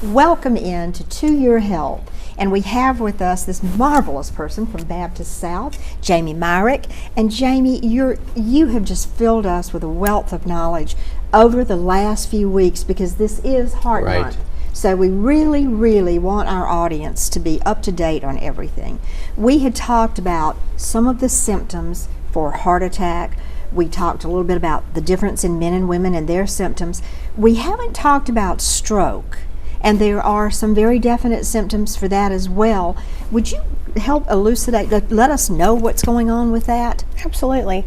welcome in to Your Health. And we have with us this marvelous person from Baptist South, Jamie Myrick. And Jamie, you have just filled us with a wealth of knowledge over the last few weeks, because this is Heart Month. So we really, really want our audience to be up to date on everything. We had talked about some of the symptoms for heart attack. We talked a little bit about the difference in men and women and their symptoms. We haven't talked about stroke, and there are some very definite symptoms for that as well. Would you help elucidate, let us know what's going on with that? Absolutely.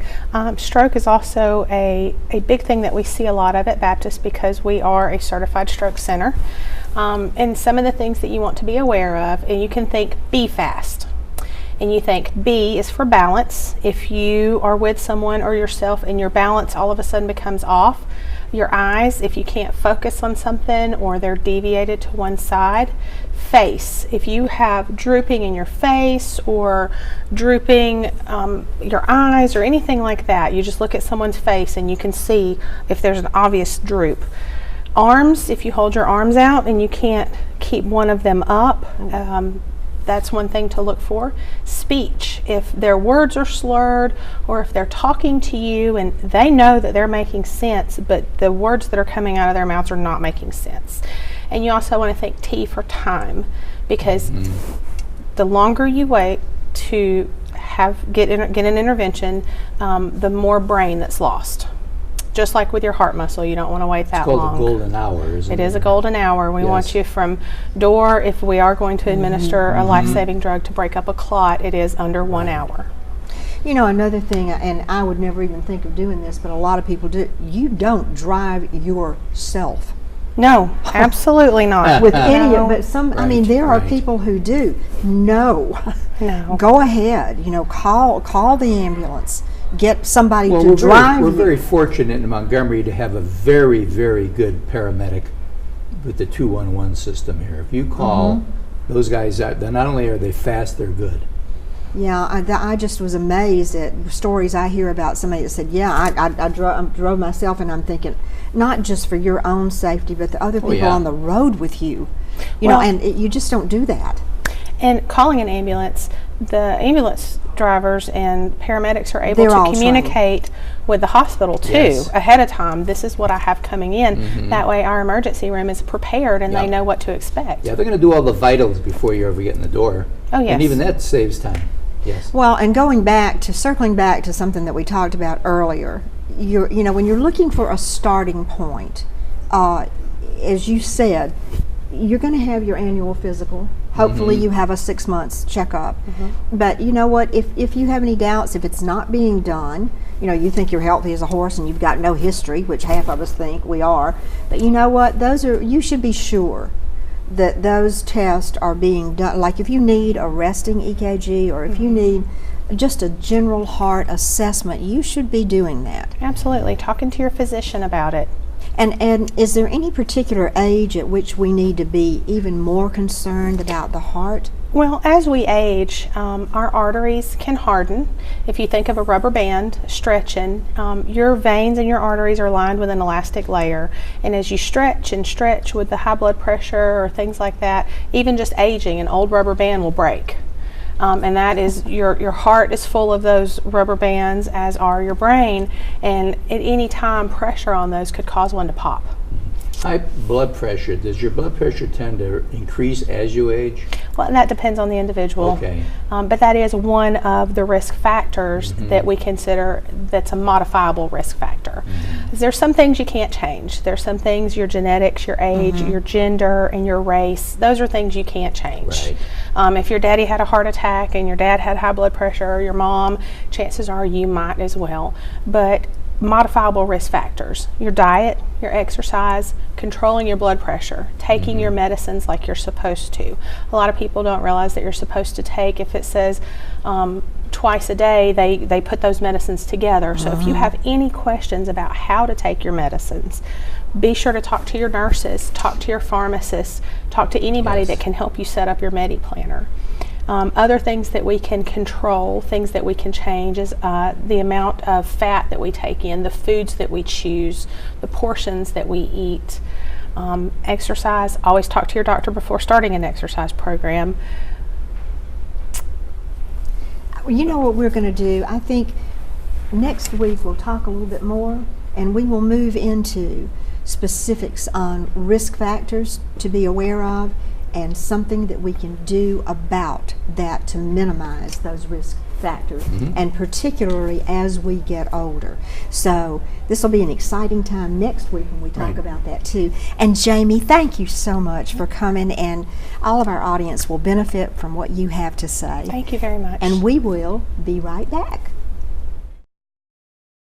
Stroke is also a big thing that we see a lot of at Baptist, because we are a certified stroke center. And some of the things that you want to be aware of, and you can think B fast. And you think B is for balance. If you are with someone or yourself and your balance all of a sudden becomes off, your eyes, if you can't focus on something or they're deviated to one side. Face, if you have drooping in your face or drooping your eyes or anything like that, you just look at someone's face and you can see if there's an obvious droop. Arms, if you hold your arms out and you can't keep one of them up, that's one thing to look for. Speech, if their words are slurred or if they're talking to you and they know that they're making sense, but the words that are coming out of their mouths are not making sense. And you also want to think T for time, because the longer you wait to get an intervention, the more brain that's lost. Just like with your heart muscle, you don't want to wait that long. It's called a golden hour, isn't it? It is a golden hour. We want you from door, if we are going to administer a life-saving drug to break up a clot, it is under 1 hour. You know, another thing, and I would never even think of doing this, but a lot of people do, you don't drive yourself. No, absolutely not. With any of, but some, I mean, there are people who do. No. Go ahead, you know, call the ambulance. Get somebody to drive. We're very fortunate in Montgomery to have a very, very good paramedic with the 211 system here. If you call those guys out, then not only are they fast, they're good. Yeah, I just was amazed at stories I hear about somebody that said, yeah, I drove myself, and I'm thinking, not just for your own safety, but the other people on the road with you. You know, and you just don't do that. And calling an ambulance, the ambulance drivers and paramedics are able to communicate with the hospital too ahead of time. This is what I have coming in. That way our emergency room is prepared and they know what to expect. Yeah, they're going to do all the vitals before you ever get in the door. Oh yes. And even that saves time. Yes. Well, and circling back to something that we talked about earlier, you know, when you're looking for a starting point, as you said, you're going to have your annual physical. Hopefully you have a 6 months checkup. But you know what, if you have any doubts, if it's not being done, you know, you think you're healthy as a horse and you've got no history, which half of us think we are, but you know what, you should be sure that those tests are being done. Like if you need a resting EKG or if you need just a general heart assessment, you should be doing that. Absolutely, talking to your physician about it. And is there any particular age at which we need to be even more concerned about the heart? Well, as we age, our arteries can harden. If you think of a rubber band stretching, your veins and your arteries are lined with an elastic layer. And as you stretch and stretch with the high blood pressure or things like that, even just aging, an old rubber band will break. And that is, your heart is full of those rubber bands, as are your brain, and at any time pressure on those could cause one to pop. High blood pressure, does your blood pressure tend to increase as you age? Well, that depends on the individual. Okay. But that is one of the risk factors that we consider that's a modifiable risk factor. There's some things you can't change. There's some things, your genetics, your age, your gender, and your race, those are things you can't change. Right. If your daddy had a heart attack and your dad had high blood pressure, or your mom, chances are you might as well. But modifiable risk factors, your diet, your exercise, controlling your blood pressure, taking your medicines like you're supposed to. A lot of people don't realize that you're supposed to take, if it says twice a day, they put those medicines together. So if you have any questions about how to take your medicines, be sure to talk to your nurses, talk to your pharmacists, talk to anybody that can help you set up your MediPlanner. Other things that we can control, things that we can change, is the amount of fat that we take in, the foods that we choose, the portions that we eat. Exercise, always talk to your doctor before starting an exercise program. You know what we're going to do? I think next week we'll talk a little bit more, and we will move into specifics on risk factors to be aware of and something that we can do about that to minimize those risk factors, and particularly as we get older. So this will be an exciting time next week when we talk about that too. And Jamie, thank you so much for coming, and all of our audience will benefit from what you have to say. Thank you very much. And we will be right back.